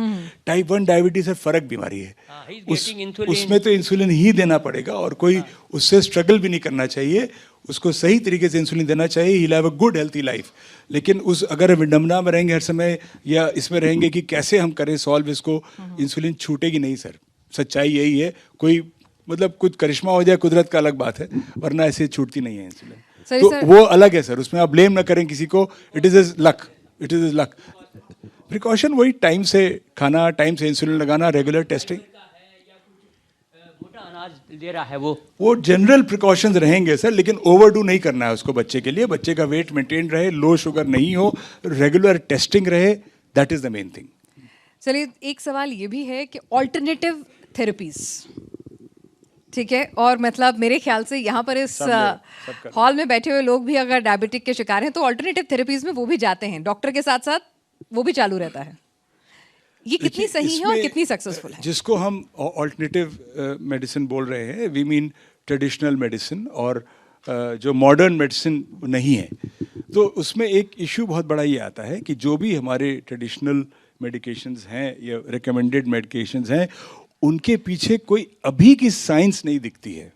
टाइप 1 डायबिटीज सर फर्क बीमारी है, हाँ, he is getting insulin। उसमें तो इंसुलिन ही देना पड़ेगा और कोई उससे स्ट्रगल भी नहीं करना चाहिए, उसको सही तरीके से इंसुलिन देना चाहिए, he have a good healthy life. लेकिन उस अगर विडम्बना में रहेंगे हर समय या इसमें रहेंगे कि कैसे हम करें सॉल्व इसको, इंसुलिन छूटेगी नहीं सर। सच्चाई यही है, कोई मतलब कुछ करिश्मा हो जाए कुदरत का अलग बात है, वरना ऐसे छूटती नहीं है इंसुलिन। सही तो सर। वो अलग है सर, उसमें आप ब्लेम ना करें किसी को, it is is luck, it is is luck. Precaution वही टाइम से खाना, टाइम से इंसुलिन लगाना, रेगुलर टेस्टिंग, मोटा अनाज ले रहा है वो जनरल प्रिकॉशंस रहेंगे सर, लेकिन ओवरडू नहीं करना है उसको बच्चे के लिए। बच्चे का वेट मेंटेन रहे, लो शुगर नहीं हो, रेगुलर टेस्टिंग रहे, that is the main thing. चलिए एक सवाल ये भी है कि ऑल्टरनेटिव थेरेपीज, ठीक है, और मतलब मेरे ख्याल से यहाँ पर इस हॉल में बैठे हुए लोग भी अगर डायबिटिक के शिकार हैं तो ऑल्टरनेटिव थेरेपीज में वो भी जाते हैं, डॉक्टर के साथ साथ वो भी चालू रहता है। ये कितनी सही है और इसमें कितनी सक्सेसफुल है? जिसको हम ऑल्टरनेटिव मेडिसिन बोल रहे हैं, वी मीन ट्रेडिशनल मेडिसिन, और जो मॉडर्न मेडिसिन नहीं है, तो उसमें एक इशू बहुत बड़ा ये आता है कि जो भी हमारे ट्रेडिशनल मेडिकेशंस हैं या रिकमेंडेड मेडिकेशंस हैं, उनके पीछे कोई अभी की साइंस नहीं दिखती है।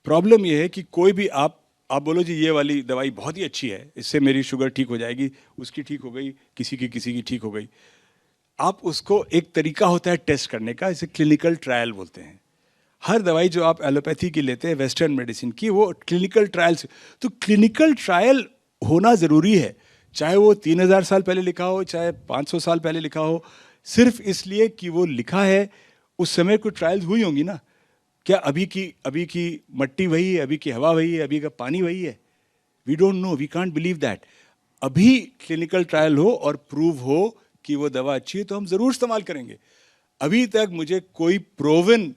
प्रॉब्लम यह है कि कोई भी आप बोलो जी ये वाली दवाई बहुत ही अच्छी है, इससे मेरी शुगर ठीक हो जाएगी, उसकी ठीक हो गई, किसी की ठीक हो गई। आप उसको, एक तरीका होता है टेस्ट करने का, इसे क्लिनिकल ट्रायल बोलते हैं। हर दवाई जो आप एलोपैथी की लेते हैं, वेस्टर्न मेडिसिन की, वो क्लिनिकल ट्रायल से, तो क्लिनिकल ट्रायल होना ज़रूरी है, चाहे वो 3000 साल पहले लिखा हो, चाहे 500 साल पहले लिखा हो, सिर्फ इसलिए कि वो लिखा है, उस समय कुछ ट्रायल्स हुई होंगी ना। क्या अभी की मट्टी वही है, अभी की हवा वही है, अभी का पानी वही है? We don't know, we can't believe that. अभी क्लिनिकल ट्रायल हो और प्रूव हो कि वो दवा अच्छी है तो हम ज़रूर इस्तेमाल करेंगे। अभी तक मुझे कोई प्रोवन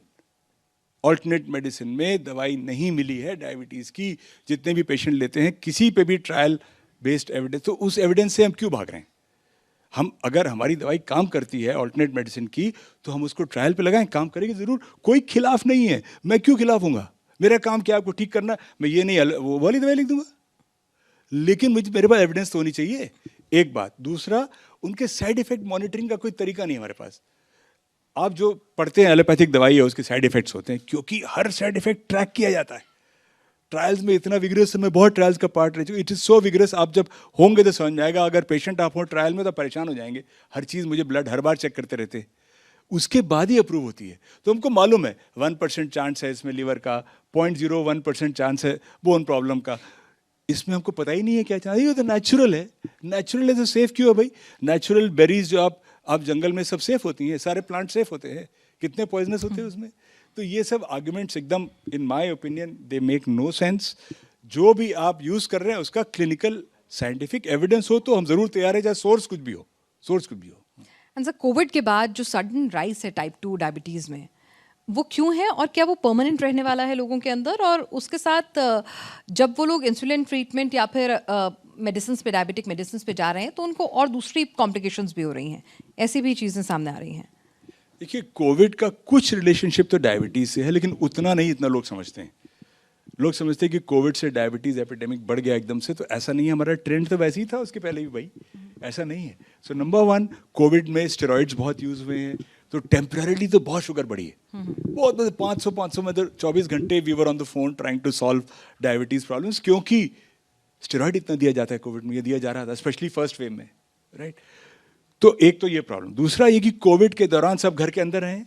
ऑल्टरनेट मेडिसिन में दवाई नहीं मिली है डायबिटीज़ की। जितने भी पेशेंट लेते हैं किसी पे भी ट्रायल बेस्ड एविडेंस, तो उस एविडेंस से हम क्यों भाग रहे हैं? हम अगर हमारी दवाई काम करती है ऑल्टरनेट मेडिसिन की, तो हम उसको ट्रायल पे लगाएं, काम करेगी ज़रूर, कोई खिलाफ नहीं है। मैं क्यों खिलाफ हूँगा? मेरा काम क्या आपको ठीक करना, मैं ये नहीं वो वाली दवाई लिख दूंगा, लेकिन मेरे पास एविडेंस तो होनी चाहिए, एक बात। दूसरा, उनके साइड इफेक्ट मॉनिटरिंग का कोई तरीका नहीं है हमारे पास। आप जो पढ़ते हैं एलोपैथिक दवाई है, उसके साइड इफेक्ट्स होते हैं, क्योंकि हर साइड इफेक्ट ट्रैक किया जाता है। ट्रायल्स में इतना विग्रस, मैं बहुत ट्रायल्स का पार्ट रह चुका, इट इज़ सो विग्रस, आप जब होंगे तो समझ में आएगा। अगर पेशेंट आप हो ट्रायल में तो परेशान हो जाएंगे, हर चीज़ मुझे ब्लड हर बार चेक करते रहते, उसके बाद ही अप्रूव होती है। तो हमको मालूम है 1% चांस है इसमें लीवर का, 0.01% चांस है बोन प्रॉब्लम का, इसमें हमको पता ही नहीं है क्या चांस। ये तो नेचुरल है, नेचुरल है तो सेफ क्यों है भाई? नेचुरल बेरीज जो आप जंगल में सब सेफ होती हैं, सारे प्लांट सेफ होते हैं, कितने पॉइजनस होते हैं उसमें? तो ये सब आर्गुमेंट्स एकदम, in my opinion, they make no sense. जो भी आप यूज़ कर रहे हैं उसका क्लिनिकल साइंटिफिक एविडेंस हो तो हम ज़रूर तैयार है, चाहे सोर्स कुछ भी हो, सोर्स कुछ भी हो। सर कोविड के बाद जो सडन राइज है टाइप 2 डायबिटीज़ में, वो क्यों है और क्या वो परमानेंट रहने वाला है लोगों के अंदर? और उसके साथ जब वो लोग इंसुलिन ट्रीटमेंट या फिर मेडिसिन पे, डायबिटिक मेडिसिन पे जा रहे हैं, तो उनको और दूसरी कॉम्प्लिकेशंस भी हो रही हैं, ऐसी भी चीज़ें सामने आ रही हैं। देखिए, कोविड का कुछ रिलेशनशिप तो डायबिटीज़ से है, लेकिन उतना नहीं, इतना लोग समझते हैं। लोग समझते हैं कि कोविड से डायबिटीज़ एपिडेमिक बढ़ गया एकदम से, तो ऐसा नहीं है। हमारा ट्रेंड तो वैसे ही था उसके पहले भी भाई, ऐसा नहीं है। सो नंबर 1, कोविड में स्टेरॉइड्स बहुत यूज़ हुए हैं, तो टेम्पररीली तो बहुत शुगर बढ़ी है, बहुत, 500 में तो 24 घंटे we were on the phone trying to solve diabetes problems, क्योंकि स्टेरॉइड इतना दिया जाता है कोविड में, ये दिया जा रहा था स्पेशली फर्स्ट वेव में, राइट? तो एक तो ये प्रॉब्लम। दूसरा ये कि कोविड के दौरान सब घर के अंदर रहे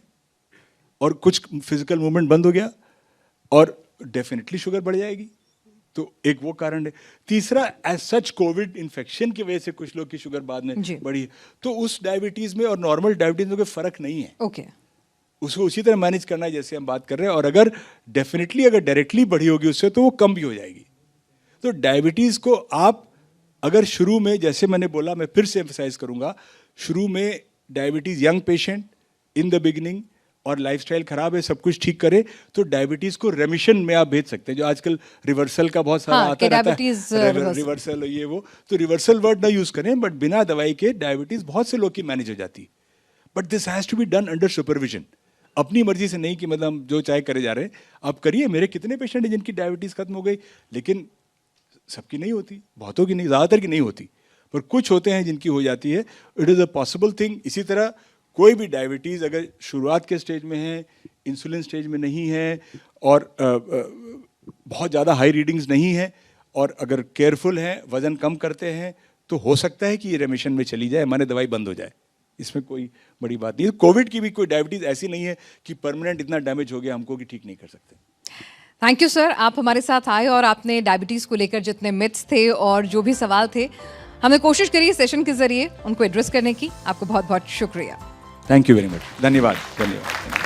और कुछ फिजिकल मूवमेंट बंद हो गया, और डेफिनेटली शुगर बढ़ जाएगी। तो एक वो कारण है। तीसरा, एज सच कोविड इन्फेक्शन की वजह से कुछ लोग की शुगर बाद में जी। बढ़ी, तो उस डायबिटीज में और नॉर्मल डायबिटीज में कोई फर्क नहीं है। ओके, उसको उसी तरह मैनेज करना है जैसे हम बात कर रहे हैं, और अगर डेफिनेटली अगर डायरेक्टली बढ़ी होगी उससे तो वो कम भी हो जाएगी। तो डायबिटीज को आप अगर शुरू में, जैसे मैंने बोला, मैं फिर से एम्फसाइज करूंगा, शुरू में diabetes young patient in the beginning, और लाइफस्टाइल खराब है, सब कुछ ठीक करे तो डायबिटीज को रेमिशन में आप भेज सकते हैं। जो आजकल रिवर्सल का बहुत सारा हाँ, आता कि रहता diabetes, है, रिवर्सल ये वो, तो रिवर्सल वर्ड ना यूज करें, बट बिना दवाई के डायबिटीज बहुत से लोग की मैनेज हो जाती है। But this has to be done under supervision, अपनी मर्जी से नहीं कि मतलब हम जो चाहे करे जा रहे हैं। आप करिए, मेरे कितने पेशेंट हैं जिनकी डायबिटीज खत्म हो गई, लेकिन सबकी नहीं होती, बहुतों की नहीं, ज़्यादातर की नहीं होती, पर कुछ होते हैं जिनकी हो जाती है। It is a possible thing. इसी तरह कोई भी डायबिटीज़ अगर शुरुआत के स्टेज में है, इंसुलिन स्टेज में नहीं है, और बहुत ज़्यादा हाई रीडिंग्स नहीं है, और अगर केयरफुल हैं, वज़न कम करते हैं, तो हो सकता है कि ये रेमिशन में चली जाए, माने दवाई बंद हो जाए। इसमें कोई बड़ी बात नहीं है। कोविड की भी कोई डायबिटीज़ ऐसी नहीं है कि परमानेंट इतना डैमेज हो गया हमको कि ठीक नहीं कर सकते। थैंक यू सर, आप हमारे साथ आए और आपने डायबिटीज़ को लेकर जितने मिथ्स थे और जो भी सवाल थे, हमने कोशिश करी इस सेशन के जरिए उनको एड्रेस करने की। आपको बहुत बहुत शुक्रिया। Thank you very much. धन्यवाद।